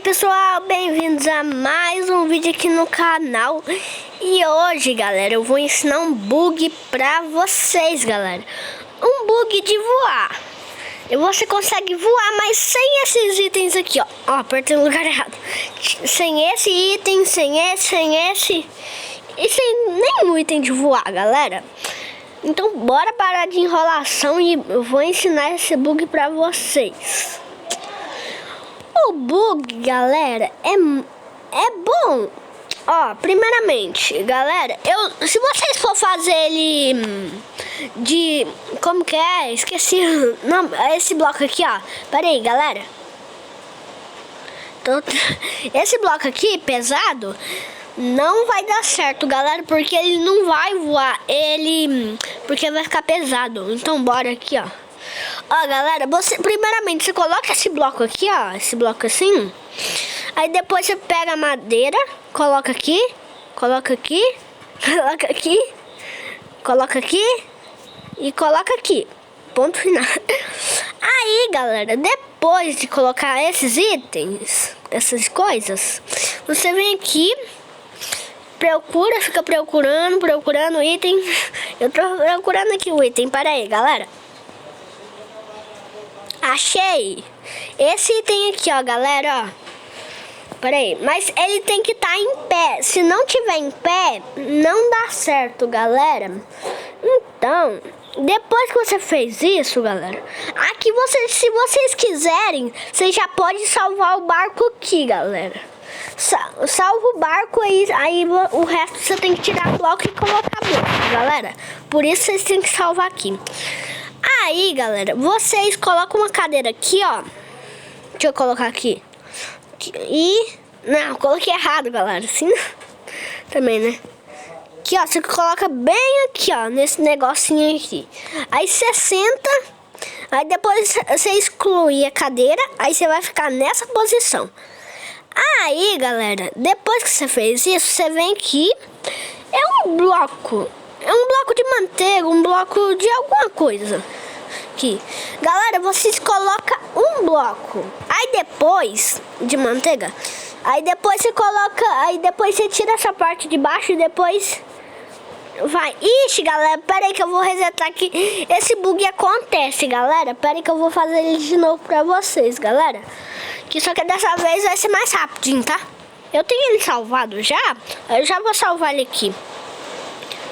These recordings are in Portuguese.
pessoal, bem-vindos a mais um vídeo aqui no canal. E hoje, galera, eu vou ensinar um bug pra vocês, galera. Um bug de voar. E você consegue voar, mas sem esses itens aqui, ó. Ó, apertei no lugar errado. Sem esse item, sem esse. E sem nenhum item de voar, galera. Então, bora parar de enrolação e eu vou ensinar esse bug pra vocês. O bug, galera, é bom. Ó, primeiramente, galera, se vocês for fazer ele de... Como que é? Esqueci. Não, esse bloco aqui, ó. Pera aí, galera. Esse bloco aqui, pesado, não vai dar certo, galera, porque ele não vai voar. Porque vai ficar pesado. Então, bora aqui, ó. Ó, galera, primeiramente você coloca esse bloco aqui, ó, esse bloco assim. Aí depois você pega a madeira, coloca aqui, coloca aqui, coloca aqui, coloca aqui e coloca aqui. Ponto final. Aí, galera, depois de colocar esses itens, essas coisas, você vem aqui, fica procurando o item. Eu tô procurando aqui o item, para aí, galera. Achei esse item aqui, ó, galera, ó. Pera aí, mas ele tem que estar em pé. Se não tiver em pé, não dá certo, galera. Então, depois que você fez isso, galera, aqui se vocês quiserem, vocês já podem salvar o barco aqui, galera. Salva o barco aí o resto você tem que tirar o bloco e colocar bloco, galera. Por isso vocês têm que salvar aqui. Aí, galera, vocês colocam uma cadeira aqui, ó. Deixa eu colocar aqui. Não, coloquei errado, galera. Assim também, né? Aqui, ó, você coloca bem aqui, ó, nesse negocinho aqui. Aí você senta. Aí depois você exclui a cadeira. Aí você vai ficar nessa posição. Aí, galera, depois que você fez isso, você vem aqui. É um bloco. É um bloco de manteiga, um bloco de alguma coisa. Aqui. Galera, vocês colocam um bloco. Aí depois de manteiga, aí depois você coloca, aí depois você tira essa parte de baixo e depois vai. Ixi, galera, pera aí que eu vou resetar aqui. Esse bug acontece, galera. Pera aí que eu vou fazer ele de novo pra vocês, galera. Que só que dessa vez vai ser mais rapidinho, tá? Eu tenho ele salvado já. Eu já vou salvar ele aqui.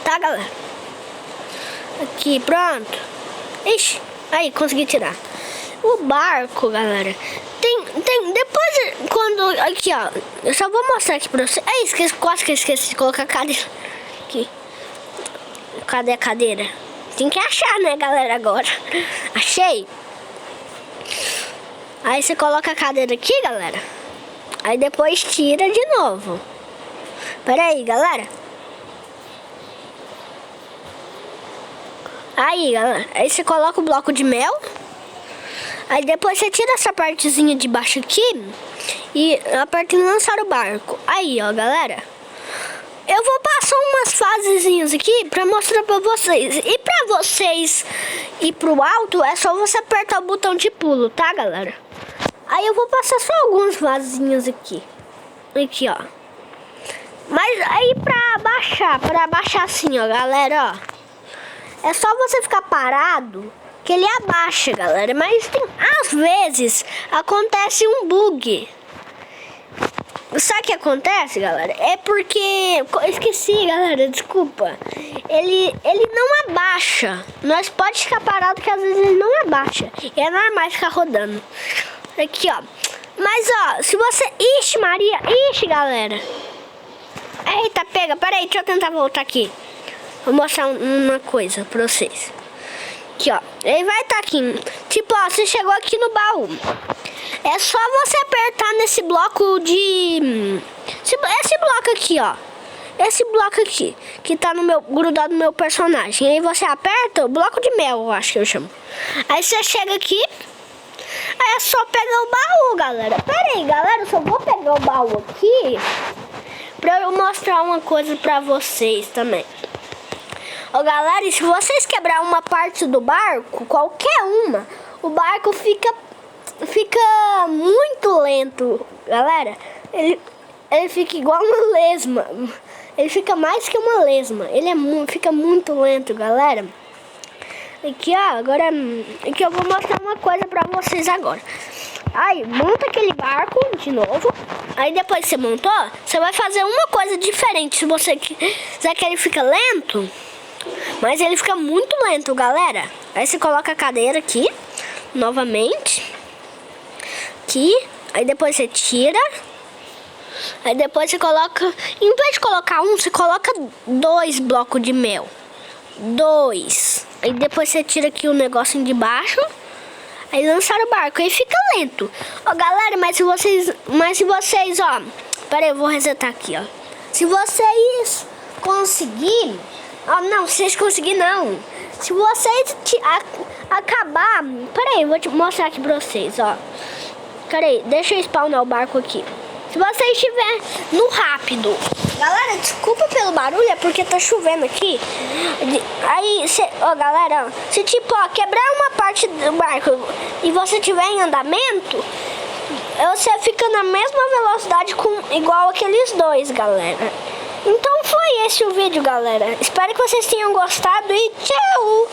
Tá, galera? Aqui, pronto. Ixi, aí, consegui tirar. O barco, galera, tem depois, quando, aqui, ó, eu só vou mostrar aqui pra vocês. Quase que eu esqueci de colocar a cadeira aqui. Cadê a cadeira? Tem que achar, né, galera, agora. Achei. Aí você coloca a cadeira aqui, galera. Aí depois tira de novo. Pera aí, galera. Aí, galera, aí você coloca o bloco de mel. Aí depois você tira essa partezinha de baixo aqui e aperta em lançar o barco. Aí, ó, galera, eu vou passar umas fasezinhas aqui pra mostrar pra vocês. E pra vocês ir pro alto, é só você apertar o botão de pulo, tá, galera? Aí eu vou passar só algumas fasezinhas aqui. Aqui, ó. Mas aí pra baixar assim, ó, galera, ó. É só você ficar parado que ele abaixa, galera. Mas às vezes acontece um bug. Sabe o que acontece, galera? É porque... Esqueci, galera, desculpa. Ele não abaixa. Nós pode ficar parado que às vezes ele não abaixa. E é normal ficar rodando. Aqui, ó. Mas, ó, se você... Ixi, Maria. Ixi, galera. Eita, pega. Pera aí, deixa eu tentar voltar aqui. Vou mostrar uma coisa pra vocês. Aqui, ó. Ele vai estar aqui. Tipo, ó, você chegou aqui no baú. É só você apertar nesse bloco de... Esse bloco aqui, ó. Esse bloco aqui. Que tá grudado no meu personagem. Aí você aperta o bloco de mel, eu acho que eu chamo. Aí você chega aqui. Aí é só pegar o baú, galera. Pera aí, galera. Eu só vou pegar o baú aqui pra eu mostrar uma coisa pra vocês também. Ó, galera, e se vocês quebrar uma parte do barco, qualquer uma, o barco fica fica muito lento, galera. Ele fica igual uma lesma. Ele fica mais que uma lesma. Ele fica muito lento, galera. Aqui, ó, agora aqui eu vou mostrar uma coisa pra vocês agora. Aí, monta aquele barco de novo. Aí depois que você montou, você vai fazer uma coisa diferente. Se você quiser que ele fica lento, mas ele fica muito lento, galera. Aí você coloca a cadeira aqui, novamente. Aqui. Aí depois você tira. Aí depois você coloca, em vez de colocar um, você coloca 2 blocos de mel. 2. Aí depois você tira aqui o negocinho de baixo. Aí lançaram o barco, aí fica lento. Ó, galera, mas se vocês, ó, pera aí, eu vou resetar aqui, ó. Se vocês conseguirem, ó, não, se vocês conseguirem não. Se vocês acabar, pera aí, eu vou te mostrar aqui pra vocês, ó. Pera aí, deixa eu spawnar o barco aqui. Se você estiver no rápido, galera, desculpa pelo barulho, é porque tá chovendo aqui. Aí, ó, galera, se tipo, ó, quebrar uma parte do barco e você tiver em andamento, você fica na mesma velocidade igual aqueles dois, galera. Então foi esse o vídeo, galera. Espero que vocês tenham gostado e tchau!